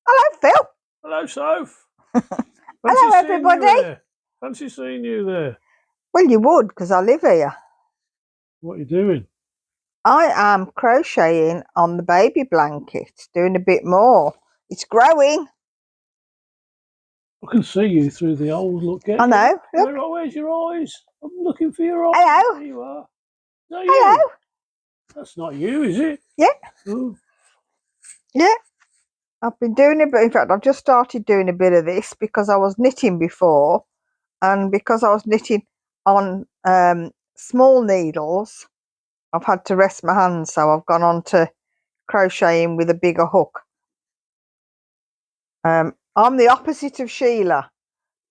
Hello, Phil. Hello, Soph. Hello, everybody. Fancy seeing you there. Well, you would, because I live here. What are you doing? I am crocheting on the baby blanket, doing a bit more. It's growing. I can see you through the holes. Look, I know. Look. Where's your eyes? I'm looking for your eyes. Hello. There you are. Is that Hello. you? That's not you, is it? Yeah. Oh. Yeah. I've been doing a bit. In fact, I've just started doing a bit of this because I was knitting before, and because I was knitting on small needles, I've had to rest my hands, so I've gone on to crocheting with a bigger hook. I'm the opposite of Sheila.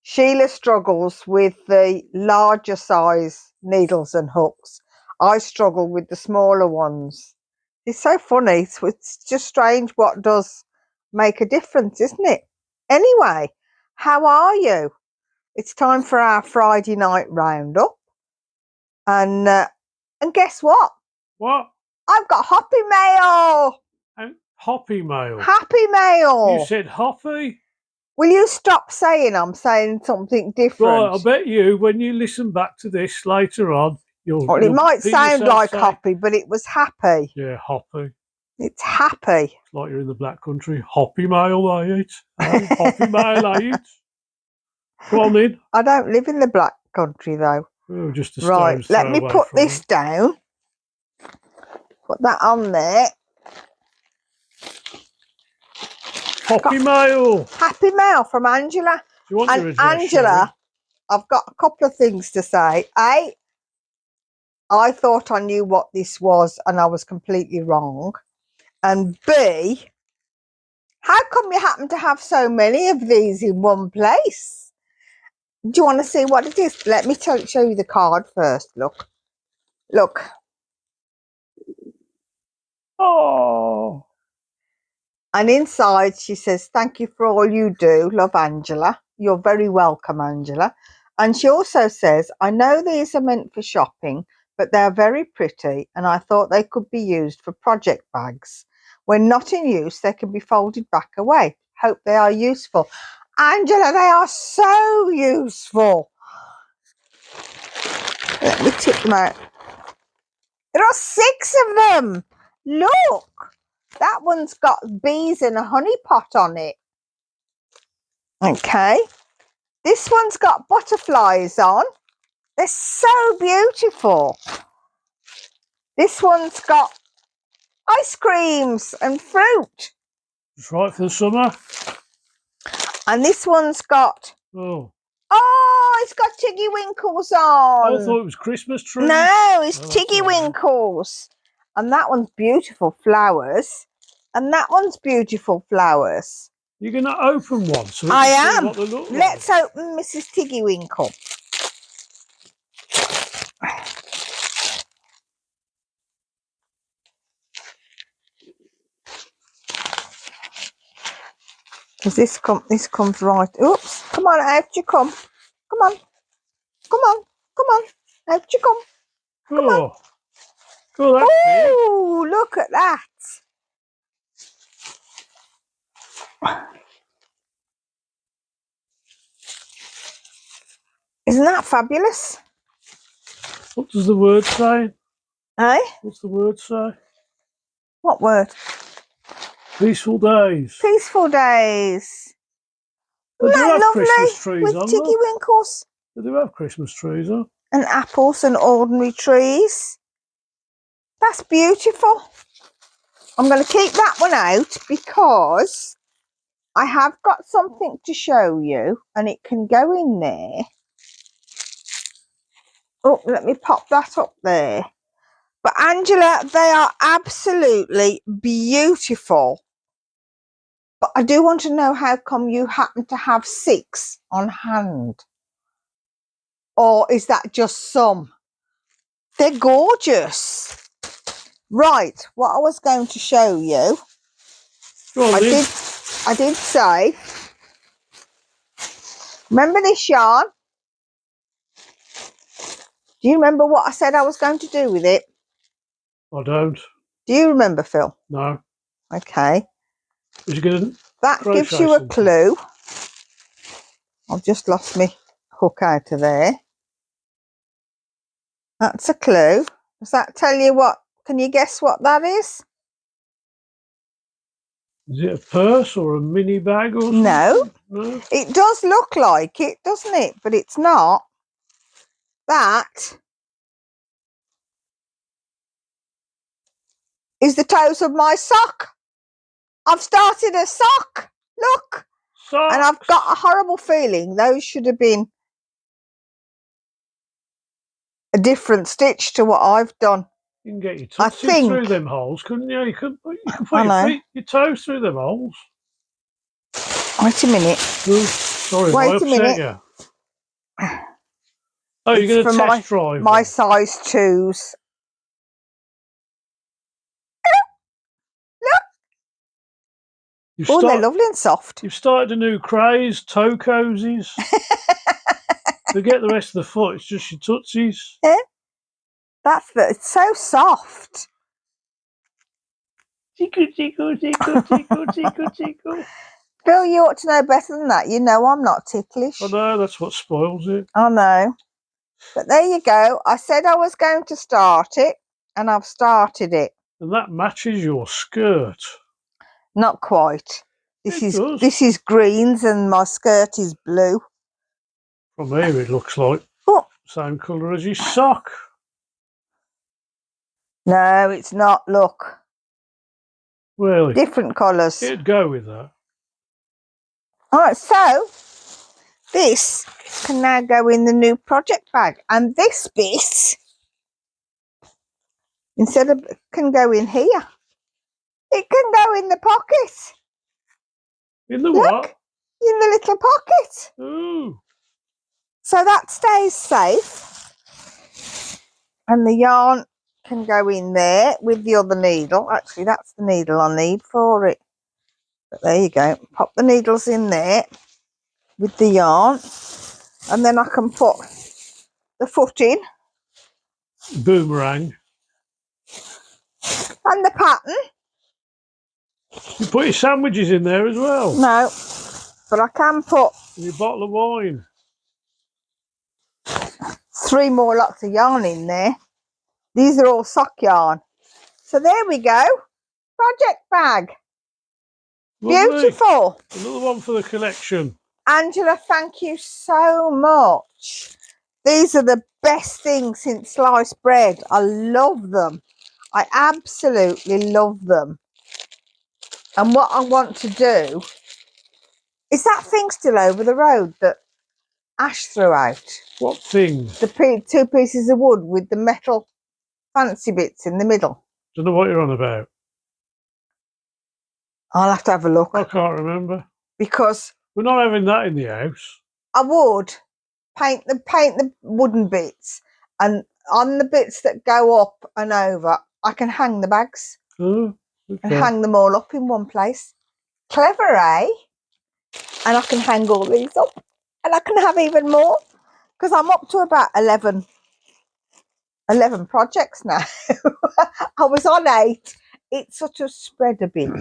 Sheila struggles with the larger size needles and hooks. I struggle with the smaller ones. It's so funny. It's just strange what does make a difference, isn't it? Anyway, how are you? It's time for our Friday night roundup. And guess what? What? I've got Happymail. Happymail. Happymail. You said Hoppy? Will you stop saying I'm saying something different? Right, I bet you when you listen back to this later on, well, it might sound like Hoppy, but it was Happy. Yeah, Hoppy. It's Happy. It's like you're in the Black Country. Happymail, I eat. Happymail, I eat. Come on in. I don't live in the Black Country though. Oh, just a right, let me put this down. Put that on there. Happymail. Happymail from Angela. Do you want your address, Angela, I've got a couple of things to say. A, I thought I knew what this was and I was completely wrong. And B, how come you happen to have so many of these in one place? Do you want to see what it is? Let me show you the card first. Look. Look. Oh. And inside she says, thank you for all you do. Love, Angela. You're very welcome, Angela. And she also says, I know these are meant for shopping, but they're very pretty and I thought they could be used for project bags. When not in use, they can be folded back away. Hope they are useful. Angela, they are so useful. Let me tip them out. There are 6 of them. Look. That one's got bees and a honey pot on it. Okay. This one's got butterflies on. They're so beautiful. This one's got ice creams and fruit. It's right for the summer. And this one's got... Oh, it's got Tiggy Winkles on. I thought it was Christmas trees. No, it's Tiggy Winkles. And that one's beautiful flowers. And that one's beautiful flowers. You're going to open one? So I am. What they look like. Let's open Mrs. Tiggy Winkle. Because this comes right. Oops! Come on, out you come. Come on, come on, come on, out you come. Come on. Oh, look at that! Isn't that fabulous? What does the word say? Eh? What's the word say? What word? Peaceful days. Peaceful days. They do have Christmas trees with on Tiggy Winkles. They do have Christmas trees on. And apples and ordinary trees. That's beautiful. I'm going to keep that one out because I have got something to show you and it can go in there. Oh, let me pop that up there. But Angela, they are absolutely beautiful. But I do want to know how come you happen to have 6 on hand? Or is that just some? They're gorgeous. Right, what I was going to show you. I did say, remember this yarn? Do you remember what I said I was going to do with it? I don't. Do you remember, Phil? No. Okay. Was you going to that gives crochet you a something. clue. I've just lost my hook out of there. That's a clue. Does that tell you what? Can you guess what that is? Is it a purse or a mini bag or something? No. No. It does look like it, doesn't it? But it's not. That is the toes of my sock. I've started a sock. Look. Socks. And I've got a horrible feeling those should have been a different stitch to what I've done. You can get your I tootsies think through them holes, couldn't you? You can put your toes through them holes. Wait a minute. Ooh, sorry, Wait I a minute. You. Oh, you're going to test drive my them. size 2s. Look. Oh, they're lovely and soft. You've started a new craze, toe cozies. Forget the rest of the foot, it's just your tootsies. Yeah. It's so soft. Tickle, tickle, tickle, tickle, tickle, tickle. Phil, you ought to know better than that. You know I'm not ticklish. I know, that's what spoils it. I know. But there you go. I said I was going to start it, and I've started it. And that matches your skirt. Not quite. This is greens and my skirt is blue. From here it looks like same colour as your sock. No, it's not. Look. Really? Different colours. It'd go with that. Alright, so this can now go in the new project bag. And this bit, instead of can go in here, it can go in the pocket. In the Look, what? in the little pocket. Ooh. So that stays safe. And the yarn can go in there with the other needle. Actually, that's the needle I need for it. But there you go. Pop the needles in there with the yarn. And then I can put the foot in. Boomerang. And the pattern. You put your sandwiches in there as well? No, but I can put... And your bottle of wine. 3 more lots of yarn in there. These are all sock yarn. So there we go. Project bag. Lovely. Beautiful. Another one for the collection. Angela, thank you so much. These are the best things since sliced bread. I love them. I absolutely love them. And what I want to do, is that thing still over the road that Ash threw out? What thing? The 2 pieces of wood with the metal fancy bits in the middle. Don't know what you're on about. I'll have to have a look. I can't remember. Because we're not having that in the house. I would paint the wooden bits, and on the bits that go up and over, I can hang the bags. Oh, okay. And hang them all up in one place. Clever, eh? And I can hang all these up, and I can have even more, because I'm up to about 11 projects now. I was on 8. It sort of spread a bit.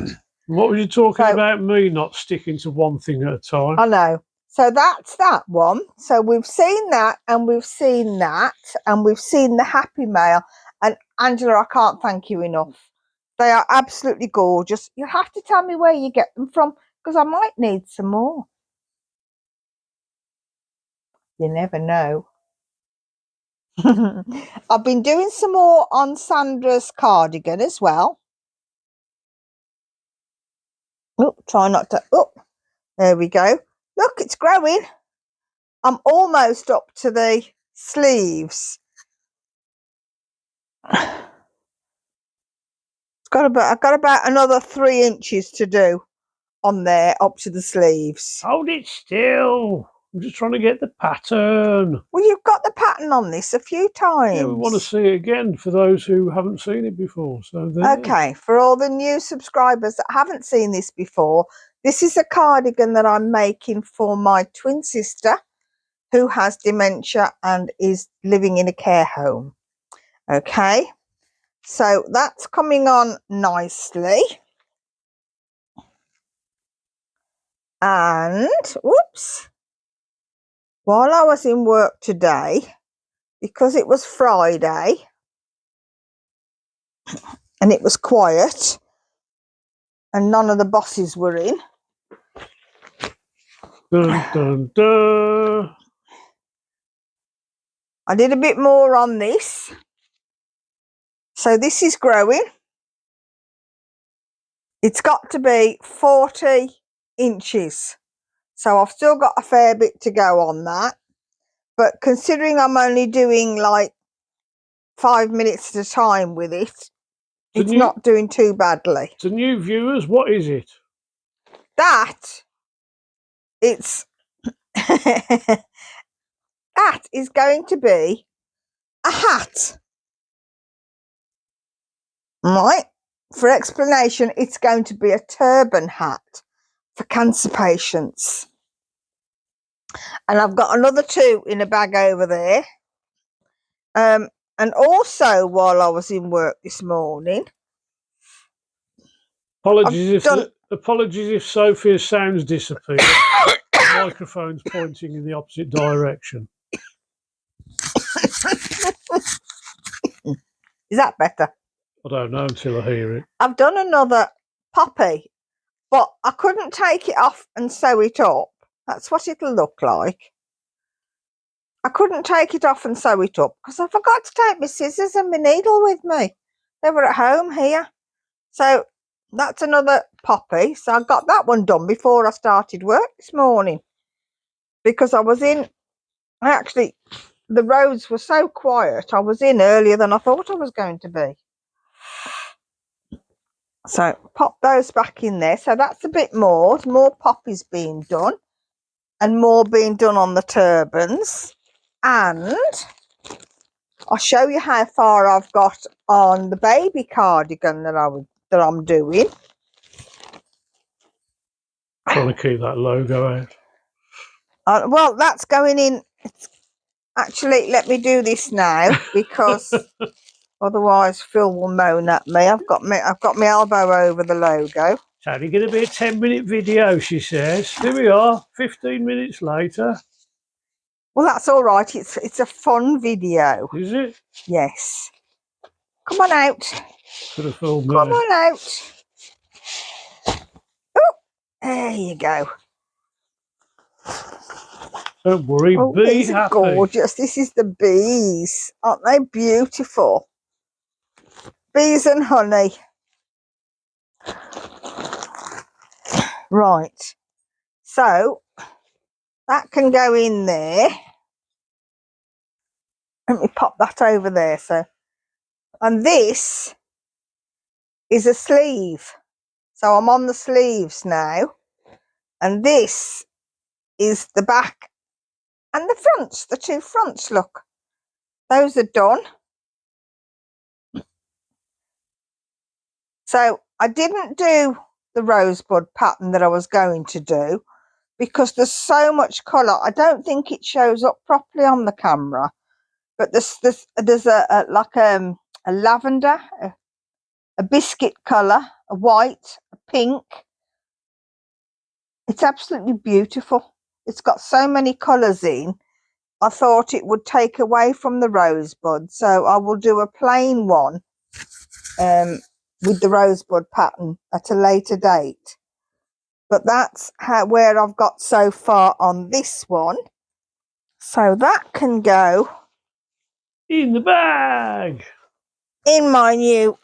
What were you talking about me not sticking to one thing at a time? I know. So that's that one. So we've seen that, and we've seen that, and we've seen the Happymail. And Angela, I can't thank you enough. They are absolutely gorgeous. You have to tell me where you get them from, because I might need some more. You never know. I've been doing some more on Sandra's cardigan as well. Oh, try not to. Oh, there we go. Look, it's growing. I'm almost up to the sleeves. I've got about another 3 inches to do on there up to the sleeves. Hold it still. I'm just trying to get the pattern. Well, you've got the pattern on this a few times. Yeah, we want to see it again for those who haven't seen it before. So there. Okay, for all the new subscribers that haven't seen this before, this is a cardigan that I'm making for my twin sister who has dementia and is living in a care home. Okay, so that's coming on nicely. And, whoops, while I was in work today, because it was Friday and it was quiet and none of the bosses were in. Dun, dun, dun. I did a bit more on this. So this is growing. It's got to be 40 inches. So I've still got a fair bit to go on that. But considering I'm only doing like 5 minutes at a time with it, it's not doing too badly. To new viewers, what is it? It's that is going to be a hat. Right? For explanation, it's going to be a turban hat for cancer patients. And I've got another 2 in a bag over there. And also, while I was in work this morning, apologies if Sophia's sounds disappear. The microphone's pointing in the opposite direction. Is that better? I don't know until I hear it. I've done another poppy, but I couldn't take it off and sew it up. That's what it'll look like. I couldn't take it off and sew it up because I forgot to take my scissors and my needle with me. They were at home here. So that's another poppy. So I got that one done before I started work this morning because I was in, actually, the roads were so quiet. I was in earlier than I thought I was going to be. So pop those back in there. So that's a bit more poppies being done and more being done on the turbans. And I'll show you how far I've got on the baby cardigan that I'm doing. Trying to keep that logo out. Well, that's going in. Actually, let me do this now because otherwise Phil will moan at me. I've got my elbow over the logo. It's only going to be a 10-minute video, she says. Here we are, 15 minutes later. Well, that's all right. It's a fun video. Is it? Yes. Come on out. Could have filmed Come on out. Oh, there you go. Don't worry, be these happy. Are gorgeous. This is the bees. Aren't they beautiful? Bees and honey. Right. So that can go in there. Let me pop that over there. So, and this is a sleeve. So I'm on the sleeves now. And this is the back and the fronts, the 2 fronts, look. Those are done. So I didn't do the rosebud pattern that I was going to do because there's so much colour. I don't think it shows up properly on the camera. But there's a lavender, a biscuit colour, a white, a pink. It's absolutely beautiful. It's got so many colours in. I thought it would take away from the rosebud. So I will do a plain one with the rosebud pattern at a later date. But that's where I've got so far on this one. So that can go in the bag. In my new.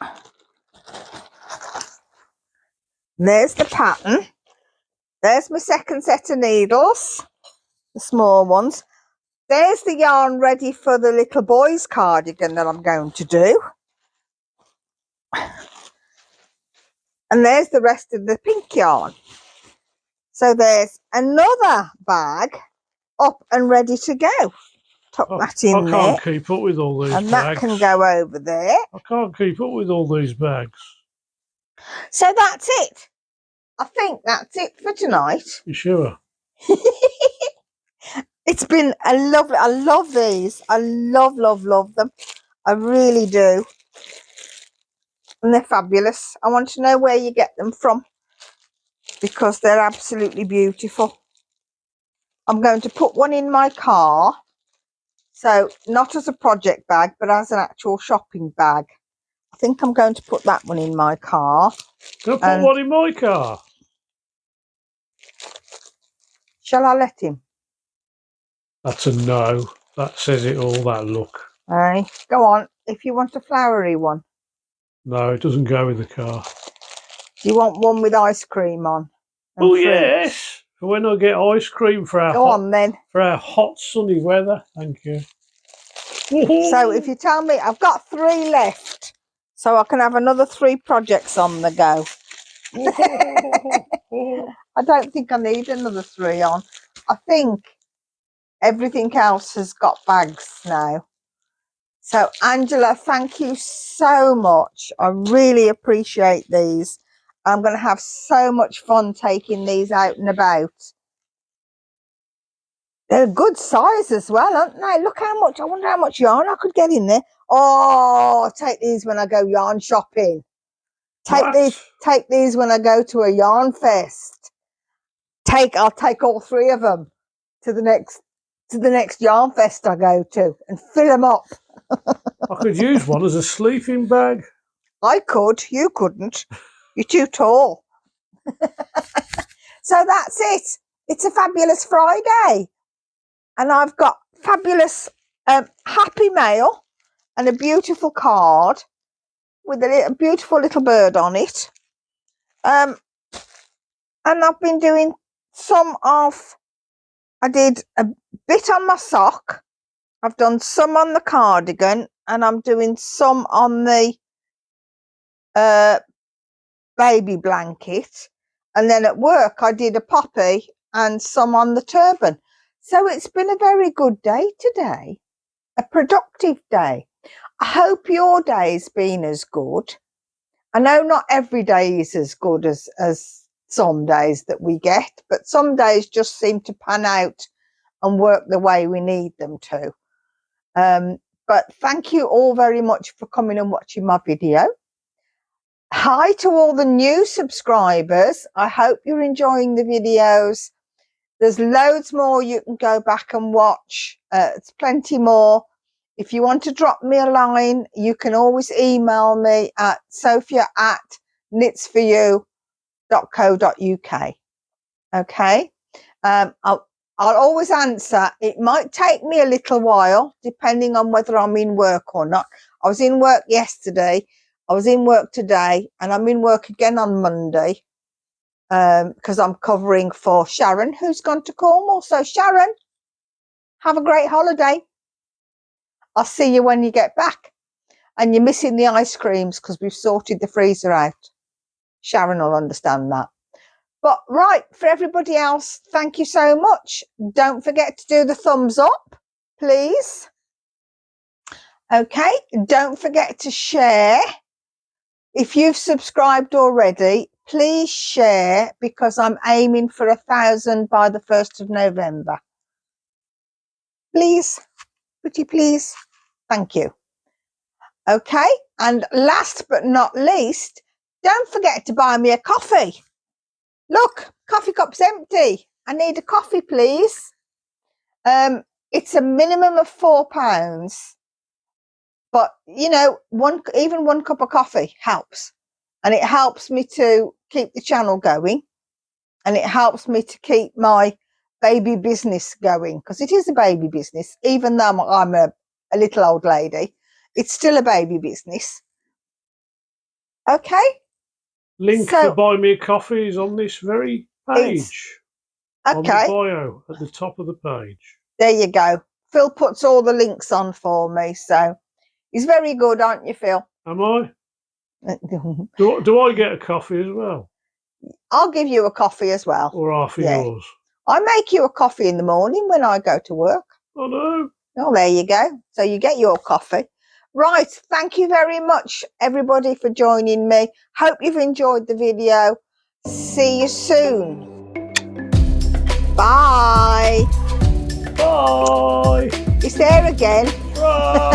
There's the pattern. There's my second set of needles, the small ones. There's the yarn ready for the little boy's cardigan that I'm going to do. And there's the rest of the pink yarn. So there's another bag up and ready to go. Tuck that in there. I can't keep up with all these bags. And that can go over there. I can't keep up with all these bags. So that's it. I think that's it for tonight. You sure? It's been a lovely, I love these. I love them. I really do. And they're fabulous. I want to know where you get them from. because they're absolutely beautiful. I'm going to put one in my car. So not as a project bag, but as an actual shopping bag. I think I'm going to put that one in my car. Can I put one in my car? Shall I let him? That's a no. That says it all, that look. Hey, go on. If you want a flowery one. No, it doesn't go in the car. Do you want one with ice cream on? Oh, yes. For when I get ice cream for our for our hot sunny weather. Thank you. So if you tell me, I've got 3 left, so I can have another 3 projects on the go. I don't think I need another 3 on. I think everything else has got bags now. So Angela, thank you so much. I really appreciate these. I'm going to have so much fun taking these out and about. They're good size as well, aren't they? Look how much, I wonder how much yarn I could get in there. Oh, I'll take these when I go yarn shopping. Take these when I go to a yarn fest. I'll take all 3 of them to the next yarn fest I go to and fill them up. I could use one as a sleeping bag. I could, you couldn't. You're too tall. So that's it. It's a fabulous Friday. And I've got fabulous Happymail and a beautiful card with a beautiful little bird on it. And I've been doing I did a bit on my sock. I've done some on the cardigan, and I'm doing some on the baby blanket. And then at work, I did a poppy and some on the turban. So it's been a very good day today, a productive day. I hope your day's been as good. I know not every day is as good as some days that we get, but some days just seem to pan out and work the way we need them to. But thank you all very much for coming and watching my video. Hi to all the new subscribers. I hope you're enjoying the videos. There's loads more you can go back and watch. It's plenty more. If you want to drop me a line, you can always email me at sophia@knitsforyou.co.uk. Okay. I'll always answer. It might take me a little while, depending on whether I'm in work or not. I was in work yesterday. I was in work today, and I'm in work again on Monday. Because I'm covering for Sharon, who's gone to Cornwall. So Sharon, have a great holiday. I'll see you when you get back. And you're missing the ice creams because we've sorted the freezer out. Sharon will understand that. But right, for everybody else, thank you so much. Don't forget to do the thumbs up, please. Okay, don't forget to share. If you've subscribed already, please share, because I'm aiming for 1,000 by the 1st of November. Please, pretty please. Thank you. Okay, and last but not least, don't forget to buy me a coffee. Look, coffee cup's empty. I need a coffee, please. It's a minimum of £4. But, you know, even one cup of coffee helps. And it helps me to keep the channel going. And it helps me to keep my baby business going. Because it is a baby business. Even though I'm a little old lady, it's still a baby business. Okay? Link for Buy Me a Coffee is on this very page. Okay. On the bio, at the top of the page. There you go. Phil puts all the links on for me. So he's very good, aren't you, Phil? Am I? Do I get a coffee as well? I'll give you a coffee as well. Or half of yours? I make you a coffee in the morning when I go to work. I know. Oh, there you go. So you get your coffee. Right. Thank you very much, everybody, for joining me. Hope you've enjoyed the video. See you soon. Bye. Bye. It's there again. Bye.